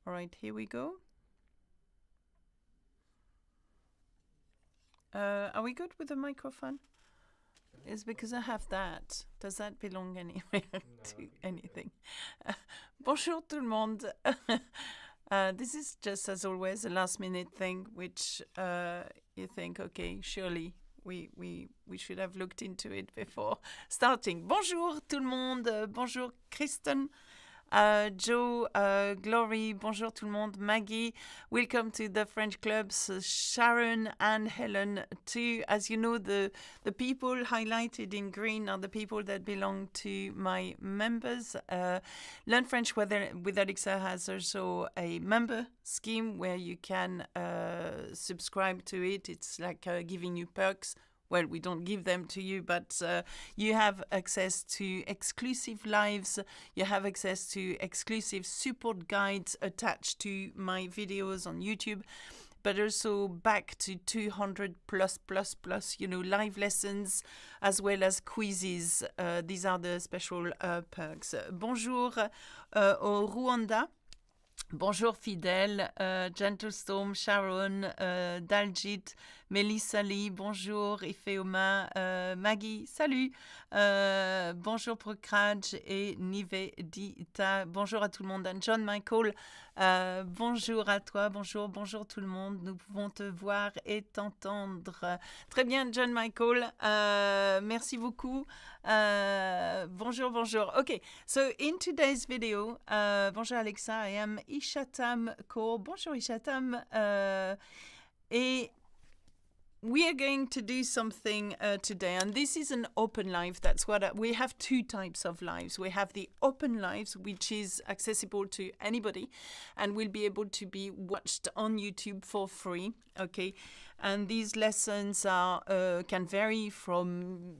All right, here we go. Are we good with the microphone? It's because I have that. Does that belong anywhere to anything? Bonjour tout le monde. This is just as always a last minute thing, which you think, okay, surely we should have looked into it before starting. Bonjour tout le monde. Bonjour Kristen. Joe, Glory, bonjour tout le monde, Maggie, welcome to the French clubs, Sharon and Helen too. As you know, the people highlighted in green are the people that belong to my members. Learn French with Alexa has also a member scheme where you can subscribe to it. It's like giving you perks. Well, we don't give them to you, but you have access to exclusive lives. You have access to exclusive support guides attached to my videos on YouTube, but also back to 200 plus, live lessons, as well as quizzes. These are the special perks. Bonjour au Rwanda. Bonjour Fidèle, Gentle Storm, Sharon, Daljit, Melissa Lee, bonjour Ifeoma, Maggie, salut, bonjour Procrage et Nivedita, bonjour à tout le monde, and John Michael, bonjour à toi, bonjour tout le monde, nous pouvons te voir et t'entendre. Très bien John Michael, merci beaucoup, bonjour. Okay, so in today's video, bonjour Alexa, I am Ishatam Kaur. Bonjour Ishatam. Et we are going to do something today, and this is an open live. That's what we have. Two types of lives. We have the open lives, which is accessible to anybody and will be able to be watched on YouTube for free. Okay, and these lessons are can vary from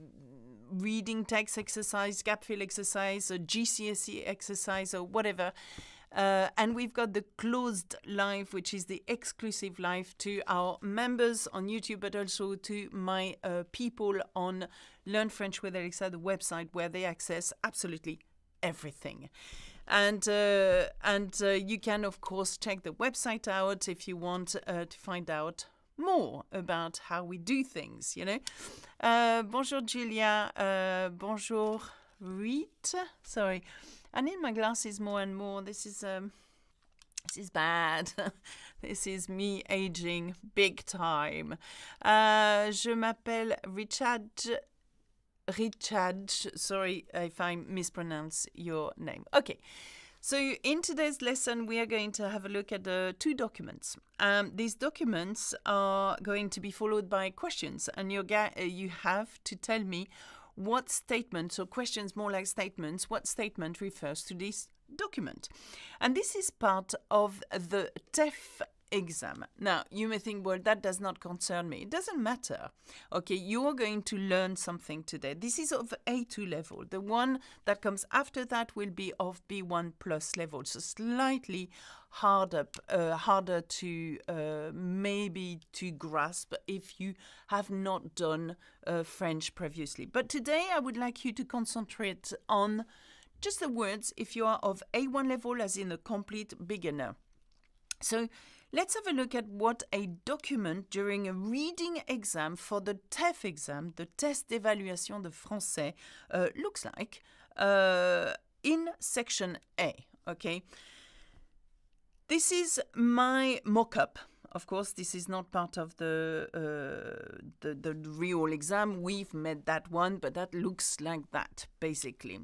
reading text exercise, gap fill exercise, a GCSE exercise, or whatever. And we've got the closed live, which is the exclusive live to our members on YouTube, but also to my people on Learn French with Alexa, the website where they access absolutely everything. And you can, of course, check the website out if you want to find out more about how we do things, you know. Bonjour, Julia. Bonjour, Reet. Sorry. I need my glasses more and more. This is bad. This is me aging big time. Je m'appelle Richard. Sorry if I mispronounce your name. Okay. So in today's lesson, we are going to have a look at the two documents. These documents are going to be followed by questions, and you have to tell me what statement, so questions more like statements, what statement refers to this document. And this is part of the TEF exam. Now, you may think, well, that does not concern me. It doesn't matter. Okay, you are going to learn something today. This is of A2 level. The one that comes after that will be of B1 plus level, so slightly harder to maybe to grasp if you have not done French previously. But today I would like you to concentrate on just the words if you are of A1 level, as in a complete beginner. So let's have a look at what a document during a reading exam for the TEF exam, the Test d'évaluation de français, looks like in section A. Okay. This is my mock-up. Of course, this is not part of the real exam. We've made that one, but that looks like that, basically.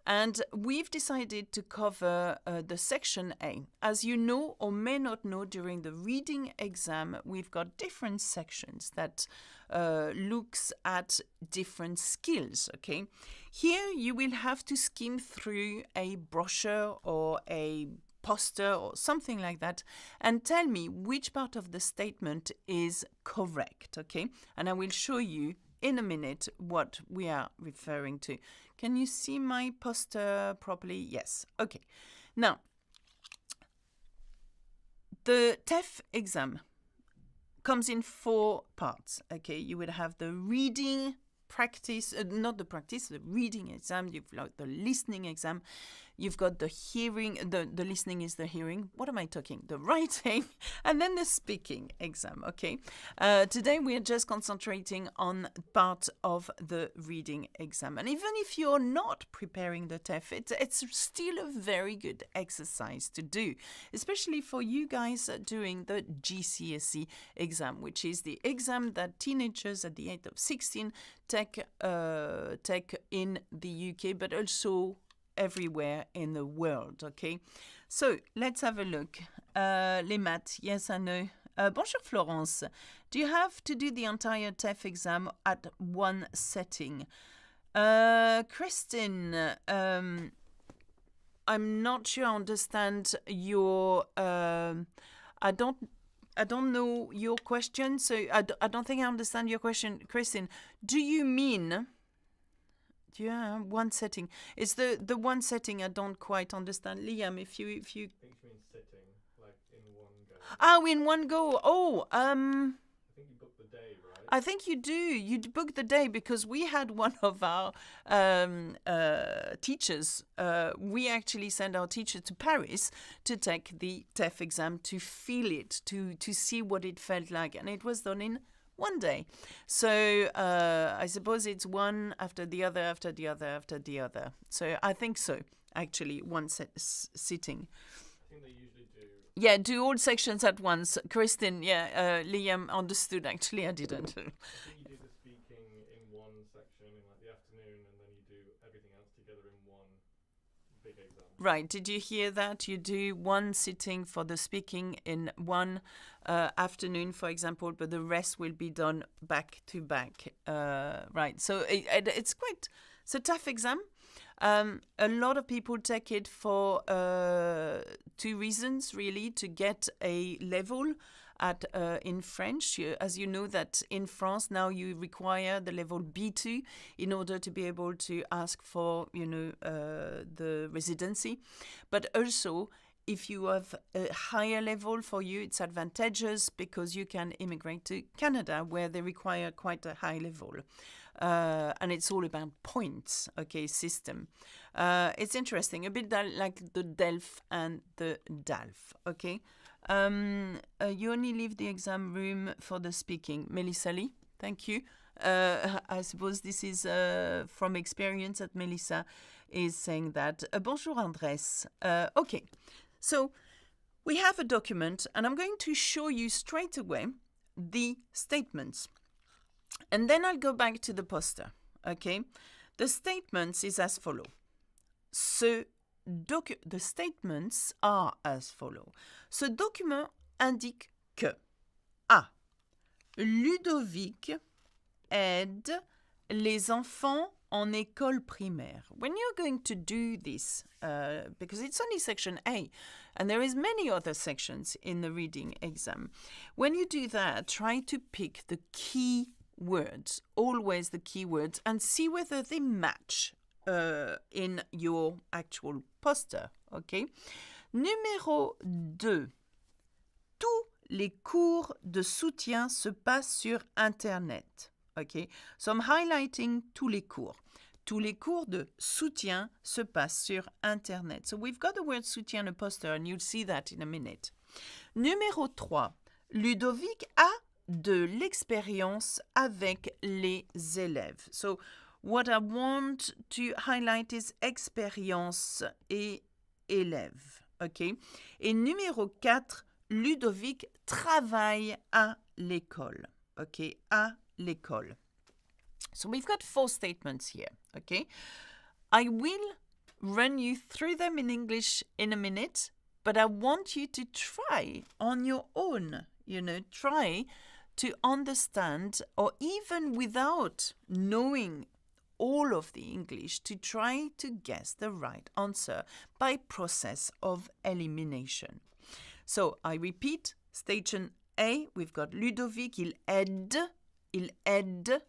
And we've decided to cover the section A. As you know or may not know, during the reading exam, we've got different sections that looks at different skills, okay? Here, you will have to skim through a brochure or a poster or something like that and tell me which part of the statement is correct, okay? And I will show you in a minute what we are referring to. Can you see my poster properly? Yes. Okay. Now, the TEF exam comes in 4 parts, okay? You would have the reading practice, the reading exam, you've got the listening exam, you've got the hearing, the listening is the hearing. What am I talking? The writing, and then the speaking exam, okay? Today we are just concentrating on part of the reading exam. And even if you're not preparing the TEF, it's still a very good exercise to do, especially for you guys doing the GCSE exam, which is the exam that teenagers at the age of 16 take in the UK, but also everywhere in the world, okay? So, let's have a look. Les maths, yes, I know. Bonjour Florence. Do you have to do the entire TEF exam at one setting? Christine, I'm not sure I understand your... I don't know your question, so I don't think I understand your question, Christine. Do you mean... Yeah, one setting. It's the one setting I don't quite understand. Liam, if you... I think you mean sitting, like in one go. Oh, in one go. Oh, I think you booked the day, right? I think you do. You booked the day because we had one of our teachers. We actually sent our teacher to Paris to take the TEF exam, to feel it, to see what it felt like. And it was done in one day. So I suppose it's one after the other, after the other, after the other. So I think so, actually, one sitting. I think they usually do. Yeah, do all sections at once. Kristen, yeah, Liam understood, actually, I didn't. I think you do the speaking in one section in like the afternoon, and then you do everything else together in one big exam. Right, did you hear that? You do one sitting for the speaking in one afternoon, for example, but the rest will be done back to back. Right, so it's quite... It's a tough exam. A lot of people take it for two reasons, really, to get a level at in French. As you know that in France now you require the level B2 in order to be able to ask for, the residency. But also, if you have a higher level for you, it's advantageous because you can immigrate to Canada where they require quite a high level. And it's all about points, okay, system. It's interesting, a bit like the DELF and the DALF, okay? You only leave the exam room for the speaking. Melissa Lee, thank you. I suppose this is from experience that Melissa is saying that. Bonjour Andrés. Okay, so we have a document and I'm going to show you straight away the statements. And then I'll go back to the poster, okay? The statements is as follow. The statements are as follow. Ce document indique que A. Ludovic aide les enfants en école primaire. When you're going to do this, because it's only section A, and there is many other sections in the reading exam, when you do that, try to pick the key words, always the key words, and see whether they match in your actual poster, okay? Numéro 2. Tous les cours de soutien se passent sur Internet, okay? So I'm highlighting tous les cours. Tous les cours de soutien se passent sur Internet. So we've got the word soutien in a poster, and you'll see that in a minute. Numéro 3. Ludovic a de l'expérience avec les élèves. So what I want to highlight is expérience et élève. Okay? Et numéro 4, Ludovic travaille à l'école. Okay? À l'école. So we've got 4 statements here. Okay? I will run you through them in English in a minute, but I want you to try on your own. Try to understand, or even without knowing all of the English, to try to guess the right answer by process of elimination. So I repeat, station A, we've got Ludovic, il aide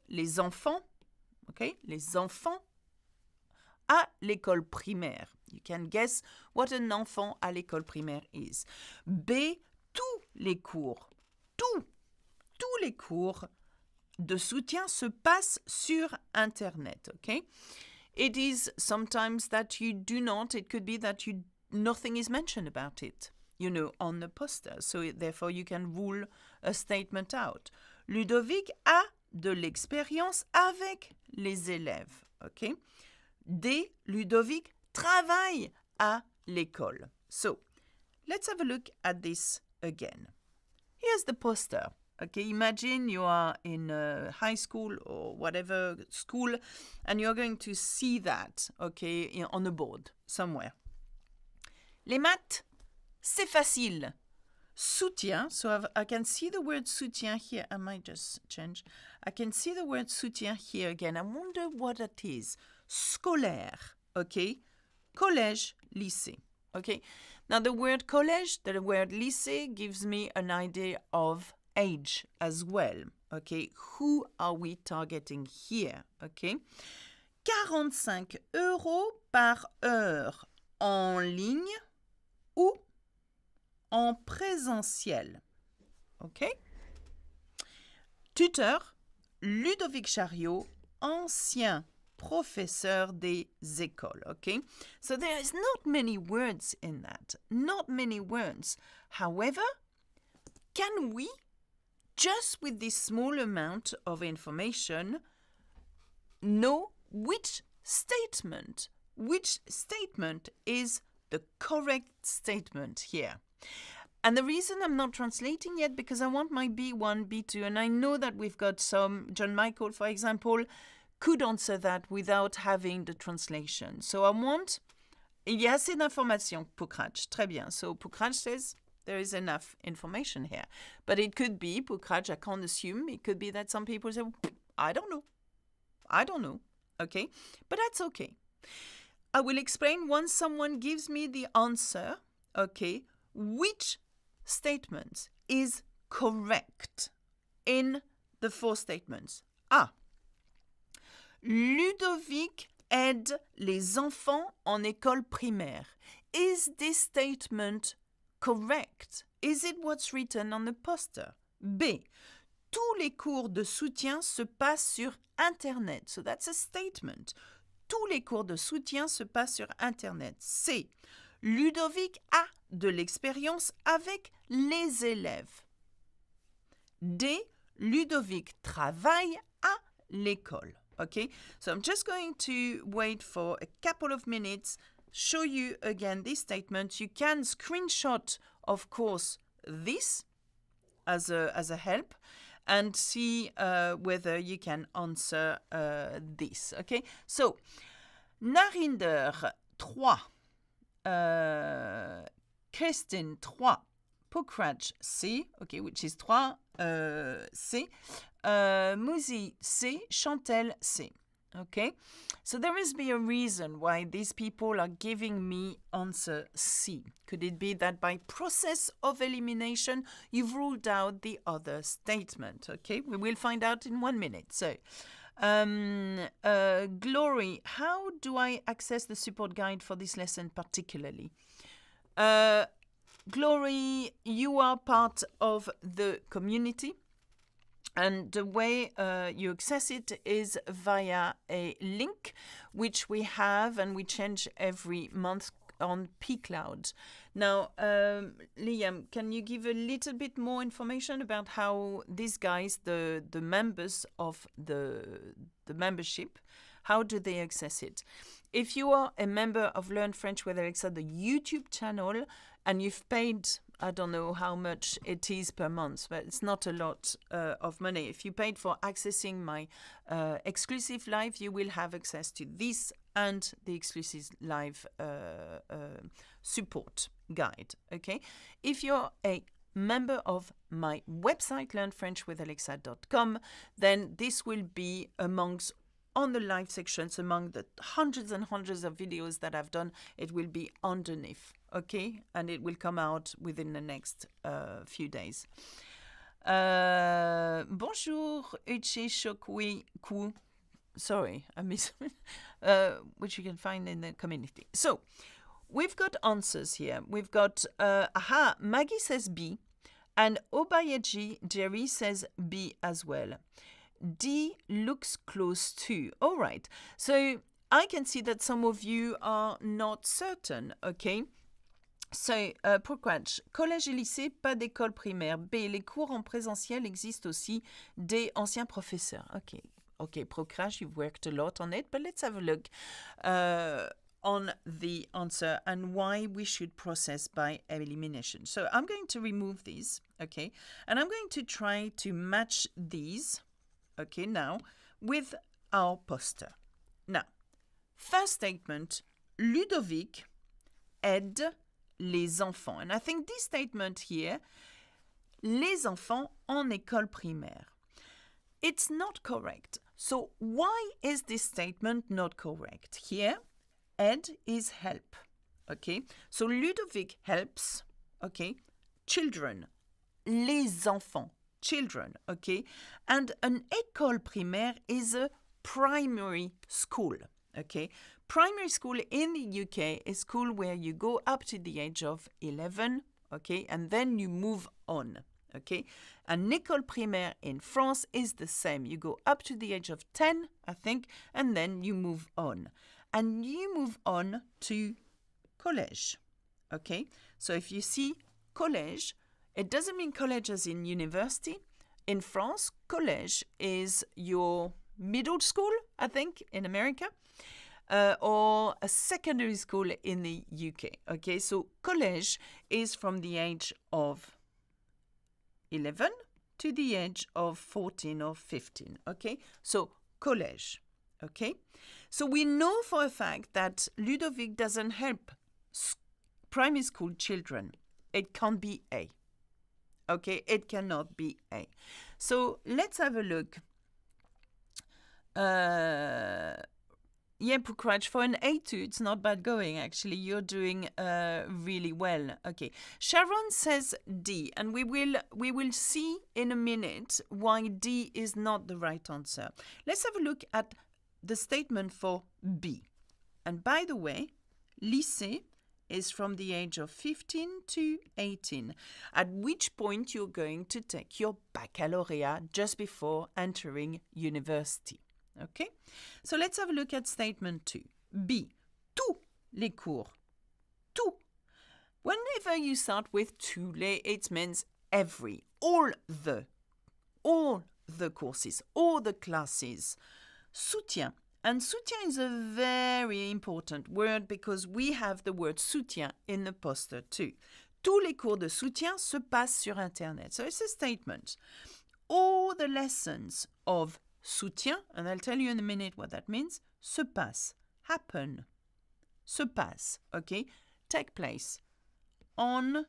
les enfants, okay, les enfants à l'école primaire. You can guess what an enfant à l'école primaire is. B, tous les cours de soutien se passent sur Internet, ok? It is sometimes that you do not. It could be that nothing is mentioned about it, on the poster. So therefore, you can rule a statement out. Ludovic a de l'expérience avec les élèves. Okay? D. Ludovic travaille à l'école. So, let's have a look at this again. Here's the poster. Okay, imagine you are in high school or whatever school, and you're going to see that, okay, on a board somewhere. Les maths, c'est facile. Soutien, so I can see the word soutien here. I might just change. I can see the word soutien here again. I wonder what it is. Scolaire, okay? Collège, lycée, okay? Now the word collège, the word lycée gives me an idea of age as well, okay? Who are we targeting here, okay? 45 € par heure en ligne ou en présentiel, okay? Tuteur, Ludovic Chariot, ancien professeur des écoles, okay? So there is not many words in that, not many words. However, can we, just with this small amount of information, know which statement is the correct statement here? And the reason I'm not translating yet, because I want my B1, B2, and I know that we've got some, John Michael, for example, could answer that without having the translation. So I want, il y a assez d'informations, Pukraj, très bien. So Pukraj says there is enough information here. But it could be, Pukraj, I can't assume, it could be that some people say, I don't know, okay? But that's okay. I will explain once someone gives me the answer, okay, which statement is correct in the 4 statements. Ludovic aide les enfants en école primaire. Is this statement correct? Is it what's written on the poster? B. Tous les cours de soutien se passent sur Internet. So that's a statement. Tous les cours de soutien se passent sur Internet. C. Ludovic a de l'expérience avec les élèves. D. Ludovic travaille à l'école. Okay, so I'm just going to wait for a couple of minutes, show you again this statement. You can screenshot, of course, this as a help and see whether you can answer this. Okay, so Narinder 3, Christine 3, Pukraj C, okay, which is 3 C, Muzi C, Chantel C. Okay, so there must be a reason why these people are giving me answer C. Could it be that by process of elimination, you've ruled out the other statement? Okay, we will find out in 1 minute. So, Glory, how do I access the support guide for this lesson particularly? Glory, you are part of the community. And the way you access it is via a link, which we have and we change every month on pCloud. Now, Liam, can you give a little bit more information about how these guys, the members of the membership, how do they access it? If you are a member of Learn French with Alexa, the YouTube channel, and you've paid, I don't know how much it is per month, but it's not a lot of money. If you paid for accessing my exclusive live, you will have access to this and the exclusive live support guide, okay? If you're a member of my website, learnfrenchwithalexa.com, then this will be amongst on the live sections, among the hundreds and hundreds of videos that I've done, it will be underneath, okay? And it will come out within the next few days. Bonjour, Uche Shokwi Ku. Sorry, I missed which you can find in the community. So, we've got answers here. We've got, Maggie says B, and Obayeji Jerry says B as well. D looks close to. All right. So I can see that some of you are not certain, okay? So, pourquoi? Collège et lycée, pas d'école primaire. B, les cours en présentiel existent aussi des anciens professeurs. Okay, Procrash, you've worked a lot on it, but let's have a look on the answer and why we should process by elimination. So I'm going to remove these, okay? And I'm going to try to match these, okay, now, with our poster. Now, first statement, Ludovic aide les enfants. And I think this statement here, les enfants en école primaire, it's not correct. So why is this statement not correct? Here, aide is help, okay? So Ludovic helps, okay, children, les enfants, children, okay? And an école primaire is a primary school, okay? Primary school in the UK is school where you go up to the age of 11, okay, and then you move on, okay? An école primaire in France is the same. You go up to the age of 10, I think, and then you move on. And you move on to collège, okay? So if you see collège, it doesn't mean college as in university. In France, collège is your middle school, I think, in America. Or a secondary school in the UK. Okay, so collège is from the age of 11 to the age of 14 or 15. Okay, so collège. Okay, so we know for a fact that Ludovic doesn't help primary school children. It can't be A. Okay, it cannot be A. So let's have a look. Yeah, Pukraj, for an A2, it's not bad going, actually. You're doing really well. Okay. Sharon says D, and we will see in a minute why D is not the right answer. Let's have a look at the statement for B. And by the way, lycée is from the age of 15 to 18, at which point you're going to take your baccalaureate just before entering university. Okay, so let's have a look at statement 2. B. Tous les cours. Tout. Whenever you start with tous les, it means every, all the courses, all the classes. Soutien. And soutien is a very important word because we have the word soutien in the poster too. Tous les cours de soutien se passent sur Internet. So it's a statement. All the lessons of soutien, and I'll tell you in a minute what that means, se passe, happen, se passe, okay, take place on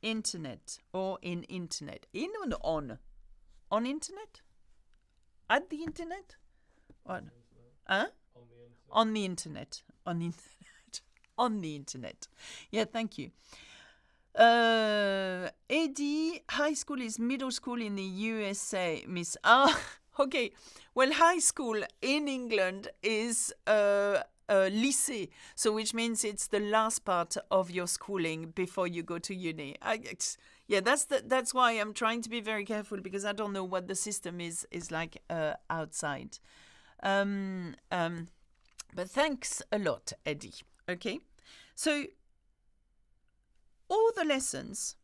internet or in internet. In and on? On internet? At the internet? What? Huh? On the internet. On the internet. On the internet. Yeah, thank you. Eddie, high school is middle school in the USA, Miss. Okay. Well, high school in England is lycée, so which means it's the last part of your schooling before you go to uni. That's why I'm trying to be very careful because I don't know what the system is like outside. But thanks a lot, Eddie. Okay, so all the lessons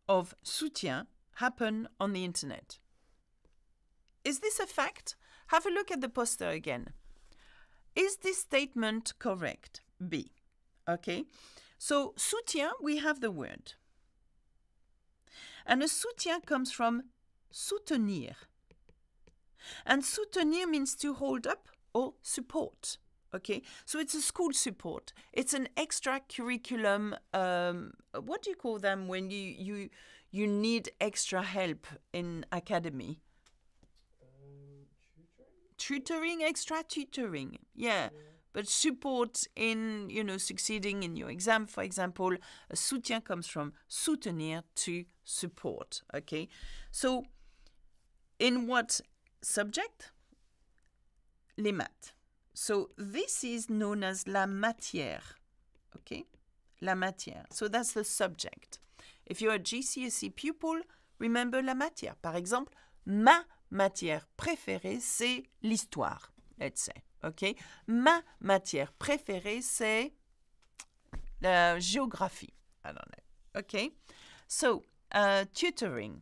of soutien happen on the internet. Is this a fact? Have a look at the poster again. Is this statement correct? B. Okay. So, soutien, we have the word. And a soutien comes from soutenir. And soutenir means to hold up or support. Okay. So, it's a school support. It's an extra curriculum. What do you call them when you need extra help in academy? Tutoring, extra tutoring, yeah. But support in, succeeding in your exam, for example, a soutien comes from soutenir, to support, okay? So, in what subject? Les maths. So, this is known as la matière, okay? La matière. So, that's the subject. If you're a GCSE pupil, remember la matière. Par exemple, ma matière préférée, c'est l'histoire, let's say. OK? Ma matière préférée, c'est la géographie. I don't know. OK? So, tutoring.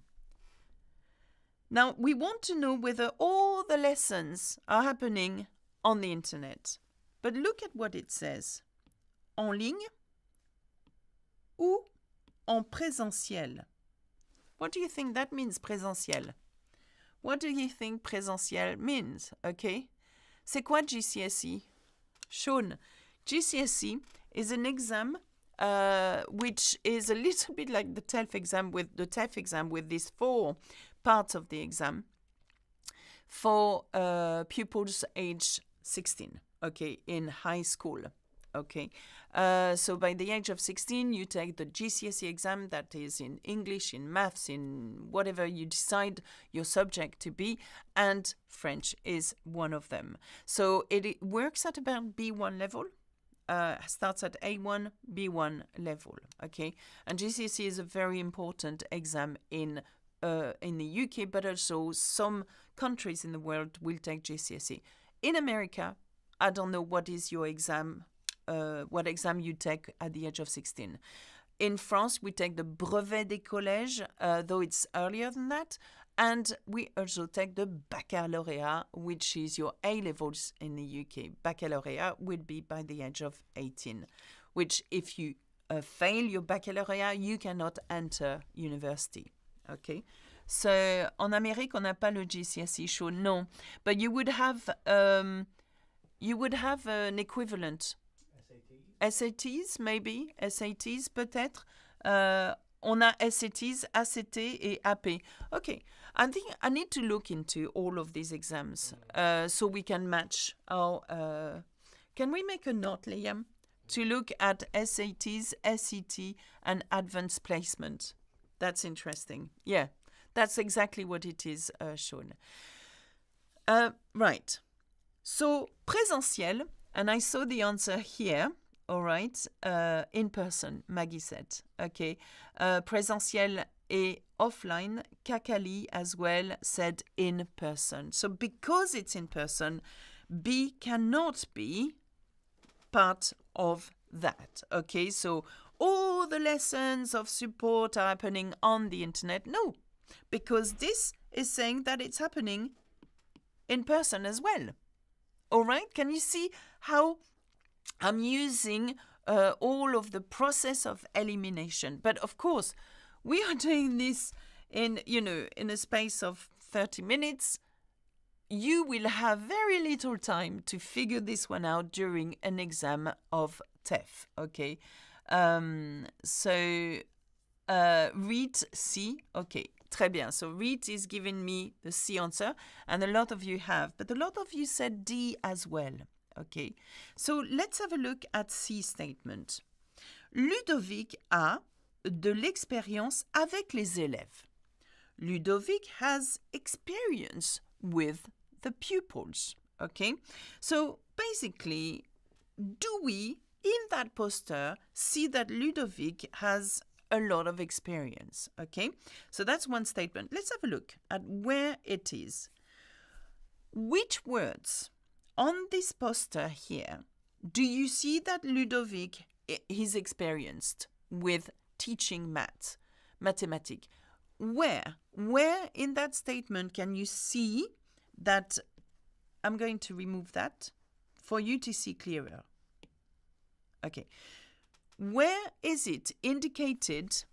Now, we want to know whether all the lessons are happening on the internet. But look at what it says. En ligne ou en présentiel. What do you think that means, présentiel? What do you think présentiel means? Okay. C'est quoi GCSE? Sean, GCSE is an exam which is a little bit like the TEF exam with these 4 parts of the exam for pupils aged 16, okay, in high school. Okay, so by the age of 16, you take the GCSE exam that is in English, in maths, in whatever you decide your subject to be, and French is one of them. So it works at about B1 level, starts at A1, B1 level, okay? And GCSE is a very important exam in the UK, but also some countries in the world will take GCSE. In America, I don't know what is your exam, what exam you take at the age of 16. In France, we take the brevet des collèges, though it's earlier than that. And we also take the baccalauréat, which is your A-levels in the UK. Baccalauréat would be by the age of 18, which if you fail your baccalauréat, you cannot enter university. Okay? So, en Amérique, on n'a pas le GCSE show, no. But you would have an equivalent. SATs, maybe. SATs, peut-être. On a SATs, ACT et AP. Okay, I think I need to look into all of these exams so we can match our... can we make a note, Liam, to look at SATs, SET, and advanced placement? That's interesting. Yeah, that's exactly what it is, Sean. Right. So, présentiel, and I saw the answer here. All right, in person, Maggie said. Okay, présentiel et offline, Kakali as well said in person. So because it's in person, B cannot be part of that. Okay, so all the lessons of support are happening on the internet. No, because this is saying that it's happening in person as well. All right, can you see how I'm using all of the process of elimination? But of course, we are doing this in a space of 30 minutes. You will have very little time to figure this one out during an exam of TEF, okay? So, read C, okay. Très bien. So read is giving me the C answer, and a lot of you have, but a lot of you said D as well. Okay, so let's have a look at C statement. Ludovic a de l'expérience avec les élèves. Ludovic has experience with the pupils. Okay, so basically, do we, in that poster, see that Ludovic has a lot of experience? Okay, so that's one statement. Let's have a look at where it is. Which words on this poster here do you see that Ludovic is experienced with teaching mathematics? Where in that statement can you see that? I'm going to remove that for you to see clearer. Okay. Where is it indicated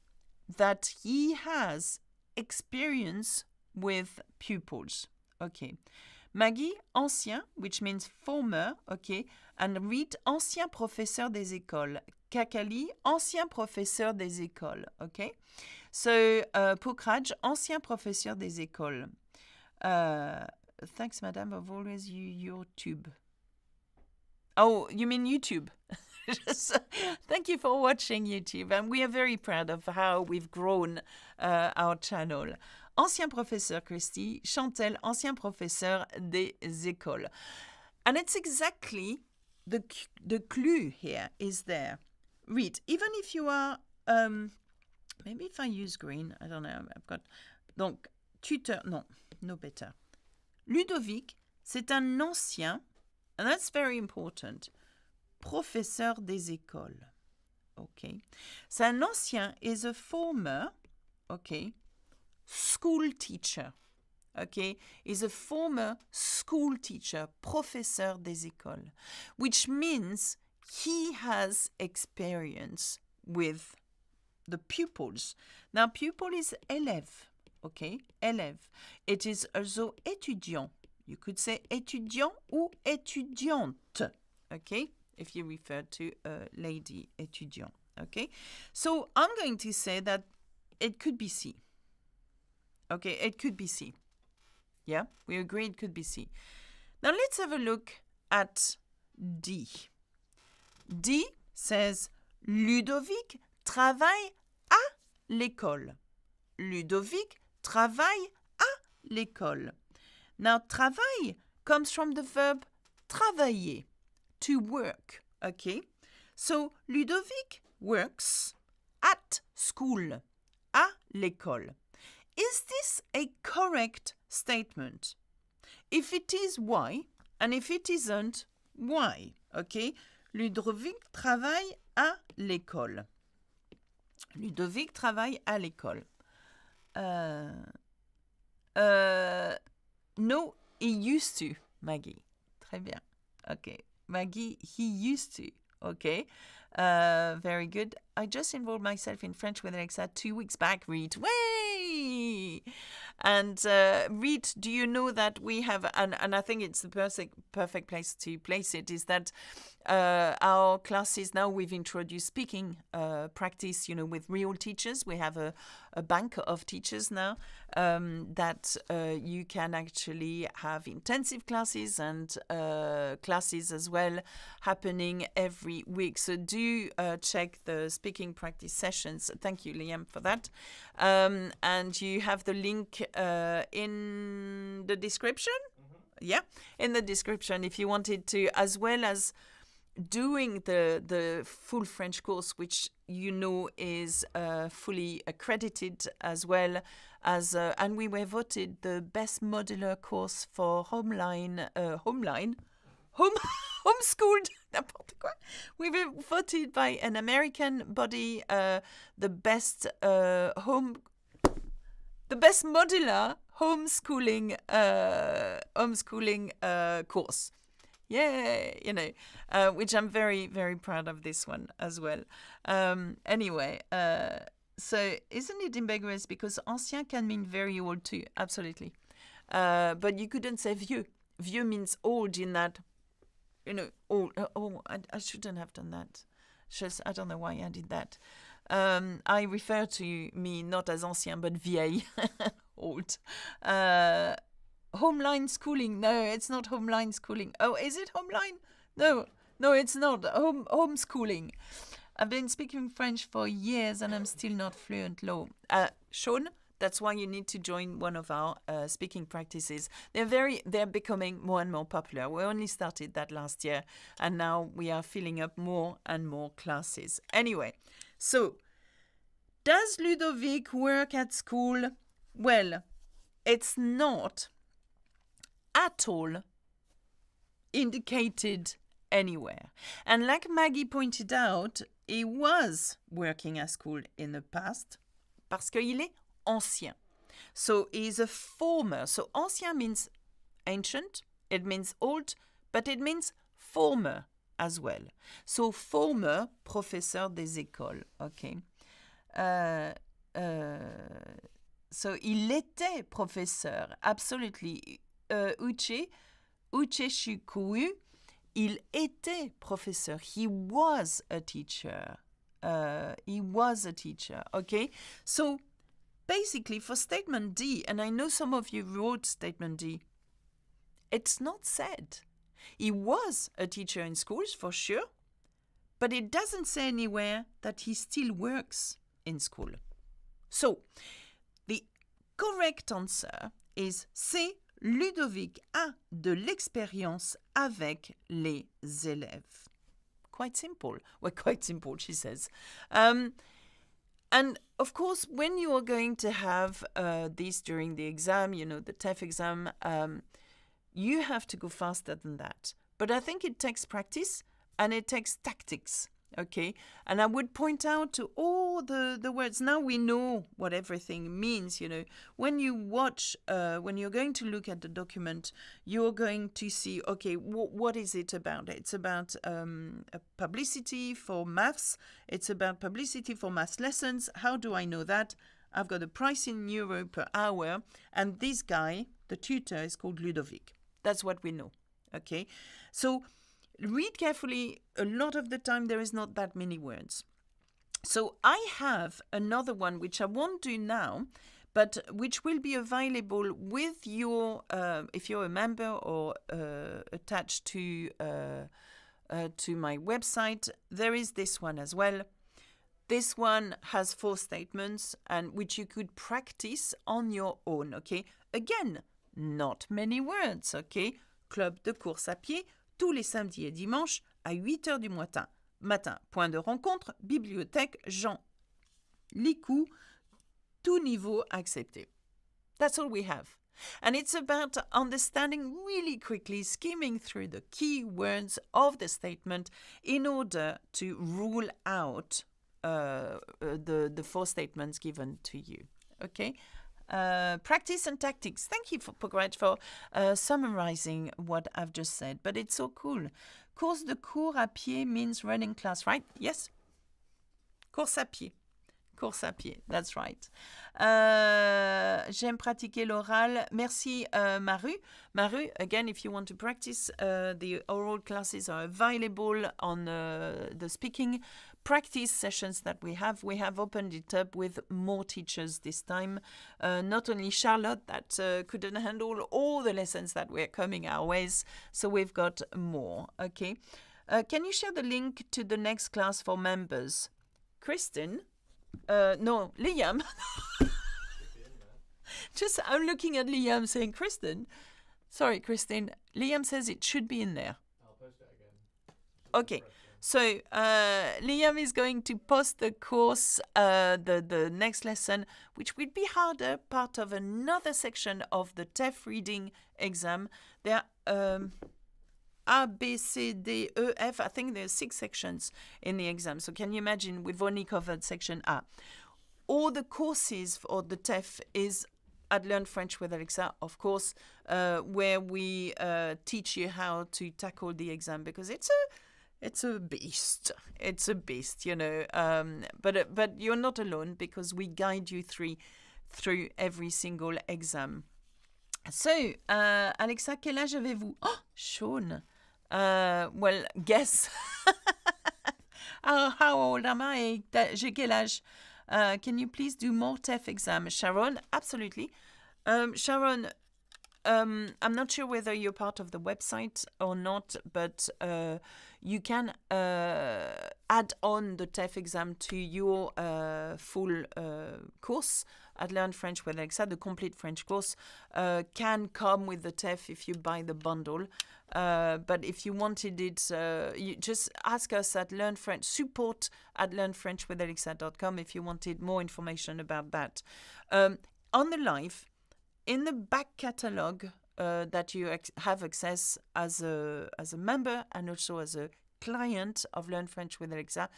that he has experience with pupils? Okay. Maggie, ancien, which means former, okay. And read ancien professeur des écoles. Kakali, ancien professeur des écoles, okay. So, Pokraj, ancien professeur des écoles. Thanks, madam, I've always used YouTube. Oh, you mean YouTube? Thank you for watching YouTube, and we are very proud of how we've grown our channel. Ancien professeur Christy, Chantel, ancien professeur des écoles. And it's exactly the clue here is there. Read, even if you are, maybe if I use green, I don't know, I've got, donc, tuteur, non, no better. Ludovic, c'est un ancien And that's very important. Professeur des écoles. Okay. So an ancien is a former, okay, school teacher. Okay, is a former school teacher, professeur des écoles, which means he has experience with the pupils. Now, pupil is élève, okay, élève. It is also étudiant. You could say étudiant ou étudiante, okay, if you refer to a lady étudiant, okay. So I'm going to say that it could be C. Okay, it could be C. Yeah, we agree it could be C. Now let's have a look at D. D says Ludovic travaille à l'école. Ludovic travaille à l'école. Now travail comes from the verb travailler, to work, okay? So Ludovic works at school, à l'école. Is this a correct statement? If it is, why? And if it isn't, why? Okay? Ludovic travaille à l'école. Ludovic travaille à l'école. No, he used to, Maggie. Très bien. Okay. Maggie, he used to. Okay. Very good. I just enrolled myself in French with Alexa 2 weeks back, Reed. Way! And Reed, do you know that we have, and I think it's the perfect place to place it, is that our classes now, we've introduced speaking practice, with real teachers. We have a bank of teachers now that you can actually have intensive classes and classes as well happening every week. So do check the speaking practice sessions. Thank you, Liam, for that. And you have the link in the description. Yeah, in the description if you wanted to, as well as doing the full French course, which is fully accredited as well as, and we were voted the best modular course for homeschooled, n'importe quoi. We were voted by an American body the best modular homeschooling course. Yeah, which I'm very, very proud of this one as well. Anyway, so isn't it ambiguous? Because ancien can mean very old too, absolutely. But you couldn't say vieux. Vieux means old in that, old. I shouldn't have done that. I don't know why I did that. I refer to me not as ancien, but vieille, old. Homeline schooling. No, it's not homeline schooling. Oh, is it homeline? No, it's not. Homeschooling. I've been speaking French for years and I'm still not fluent. Sean, that's why you need to join one of our speaking practices. They're becoming more and more popular. We only started that last year and now we are filling up more and more classes. Anyway, so does Ludovic work at school? Well, it's not at all indicated anywhere. And like Maggie pointed out, he was working at school in the past parce qu'il est ancien. So he's a former. So ancien means ancient, it means old, but it means former as well. So former professeur des écoles, okay. So il était professeur, absolutely. Uche Shikuyu, il était professeur. He was a teacher. Okay? So, basically, for statement D, and I know some of you wrote statement D, it's not said. He was a teacher in schools, for sure, but it doesn't say anywhere that he still works in school. So, the correct answer is C. Ludovic a de l'expérience avec les élèves. Quite simple. Well, quite simple, she says. And of course, when you are going to have this during the exam, the TEF exam, you have to go faster than that. but I think it takes practice and it takes tactics. Okay, and I would point out to all the words. Now we know what everything means, you know. When you watch, when you're going to look at the document, you're going to see, okay, what is it about? It's about publicity for maths. It's about publicity for maths lessons. How do I know that? I've got a price in euro per hour, and this guy, the tutor, is called Ludovic. That's what we know, okay? So read carefully. A lot of the time there is not that many words. So I have another one which I won't do now, but which will be available with your, if you're a member or attached to my website. There is this one as well. This one has 4 statements and which you could practice on your own, okay? Again, not many words, okay? Club de course à pied, tous les samedis et dimanches à 8h du matin. Point de rencontre, bibliothèque, Jean Licou, tout niveau accepté. That's all we have. And it's about understanding really quickly, skimming through the key words of the statement in order to rule out the 4 statements given to you. Okay? Practice and tactics. Thank you, Pogret, for summarizing what I've just said. But it's so cool. Course de cours à pied means running class, right? Yes. Course à pied. Course à pied, that's right. J'aime pratiquer l'oral. Merci, Maru. Maru, again, if you want to practice, the oral classes are available on the speaking practice sessions that we have. We have opened it up with more teachers this time. Not only Charlotte, that couldn't handle all the lessons that were coming our ways, so we've got more, okay? Can you share the link to the next class for members? Kristen? No, Liam. Just, I'm looking at Liam saying, Kristen. Sorry, Kristen. Liam says it should be in there. I'll post it again. Okay. So, Liam is going to post the course, the next lesson, which will be harder, part of another section of the TEF reading exam. There are A, B, C, D, E, F. I think there are 6 sections in the exam. So can you imagine we've only covered section A. All the courses for the TEF is at Learn French with Alexa, of course, where we teach you how to tackle the exam, because it's a beast. It's a beast, you know. But you're not alone, because we guide you through every single exam. So, Alexa, quel âge avez-vous? Oh, Sean. Well, guess. How old am I? J'ai quel âge? Can you please do more TEF exam? Sharon, absolutely. Sharon, I'm not sure whether you're part of the website or not, but you can add on the TEF exam to your full course at Learn French with Alexa. The complete French course can come with the TEF if you buy the bundle. But if you wanted it, you just ask us at Learn French, support at learnfrenchwithalexa.com if you wanted more information about that. On the live, in the back catalogue that you have access as a member and also as a client of Learn French with Alexa,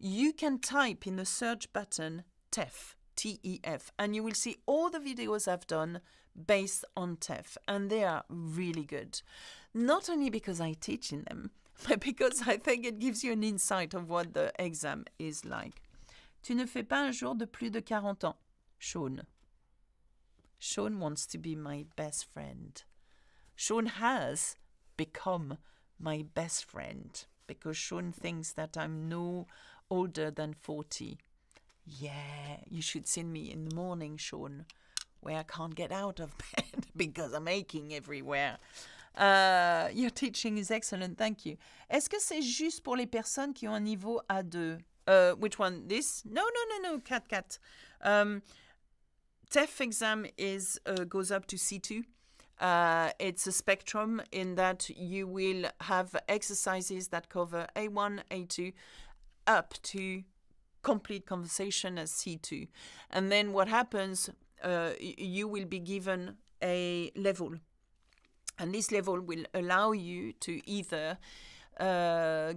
you can type in the search button TEF, T-E-F, and you will see all the videos I've done based on TEF, and they are really good. Not only because I teach in them, but because I think it gives you an insight of what the exam is like. Tu ne fais pas un jour de plus de 40 ans. Sean. Sean wants to be my best friend. Sean has become my best friend because Sean thinks that I'm no older than 40. Yeah, you should see me in the morning, Sean, where I can't get out of bed because I'm aching everywhere. Your teaching is excellent, thank you. Est-ce que c'est juste pour les personnes qui ont un niveau A2? Which one? This? No, cat. TEF exam goes up to C2. It's a spectrum in that you will have exercises that cover A1, A2, up to complete conversation as C2. And then what happens, you will be given a level. And this level will allow you to either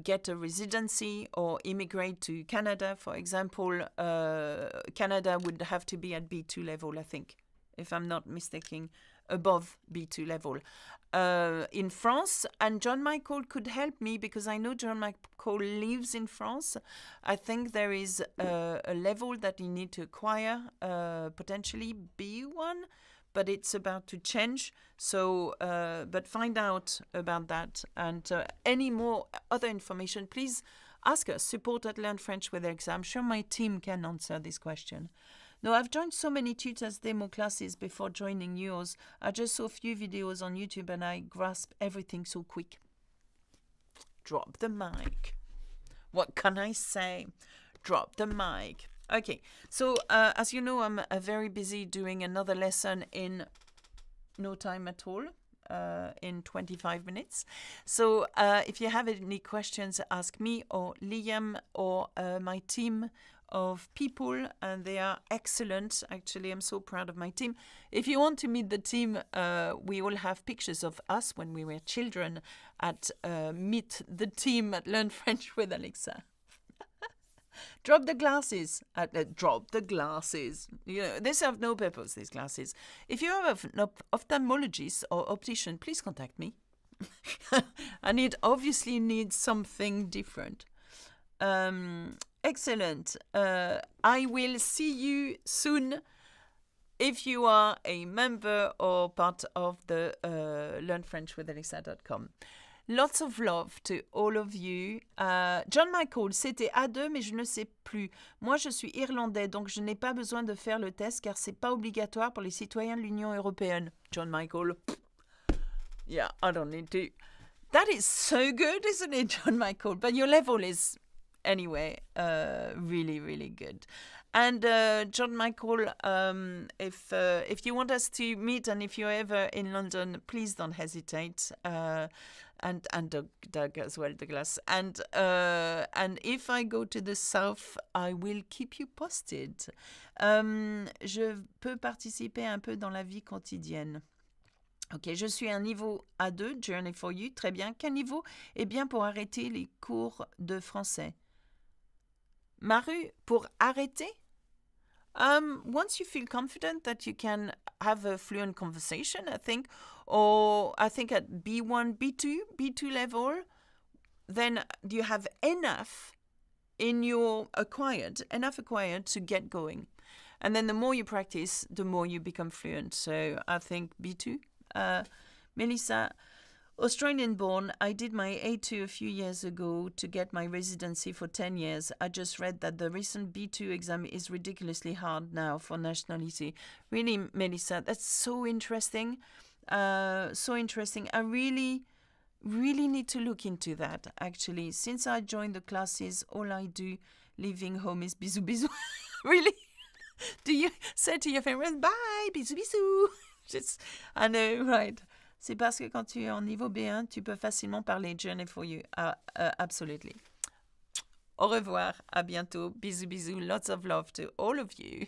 get a residency or immigrate to Canada. For example, Canada would have to be at B2 level, I think, if I'm not mistaken, above B2 level. In France, and John Michael could help me because I know John Michael lives in France. I think there is a level that you need to acquire, potentially B1, but it's about to change. So, but find out about that. And any more other information, please ask us, support@learnfrench.with. I'm sure my team can answer this question. No, I've joined so many tutors demo classes before joining yours. I just saw a few videos on YouTube and I grasp everything so quick. Drop the mic. What can I say? Drop the mic. Okay, so as you know, I'm very busy doing another lesson in no time at all, in 25 minutes. So if you have any questions, ask me or Liam or my team of people, and they are excellent. Actually, I'm so proud of my team. If you want to meet the team, we all have pictures of us when we were children at Meet the Team at Learn French with Alexa. Drop the glasses. Drop the glasses. You know, they serve no purpose, these glasses. If you have an ophthalmologist or optician, please contact me. And it obviously needs something different. Excellent. I will see you soon if you are a member or part of the learnfrenchwithalexa.com. Lots of love to all of you. John Michael, c'était A2, mais je ne sais plus. Moi, je suis irlandais, donc je n'ai pas besoin de faire le test car c'est pas obligatoire pour les citoyens de l'Union européenne. John Michael. Yeah, I don't need to. That is so good, isn't it, John Michael? But your level is, anyway, really, really good. And John Michael, if you want us to meet and if you're ever in London, please don't hesitate. And Doug as well, Douglas. And if I go to the south, I will keep you posted. Je peux participer un peu dans la vie quotidienne. Ok, je suis un niveau A2, Journey for You, très bien. Quel niveau est bien pour arrêter les cours de français? Maru, pour arrêter? Once you feel confident that you can have a fluent conversation, I think, or I think at B1, B2 level, then you have enough in your enough acquired to get going. And then the more you practice, the more you become fluent. So I think B2. Melissa, Australian born, I did my A2 a few years ago to get my residency for 10 years. I just read that the recent B2 exam is ridiculously hard now for nationality. Really, Melissa, that's so interesting. So interesting. I really need to look into that, actually. Since I joined the classes, all I do leaving home is bisou bisou. Really? Do you say to your friends, bye, bisou bisou? I know, right. C'est parce que quand tu es en niveau B1, tu peux facilement parler Journey for You. Absolutely. Au revoir, à bientôt. Bisous, bisous. Lots of love to all of you.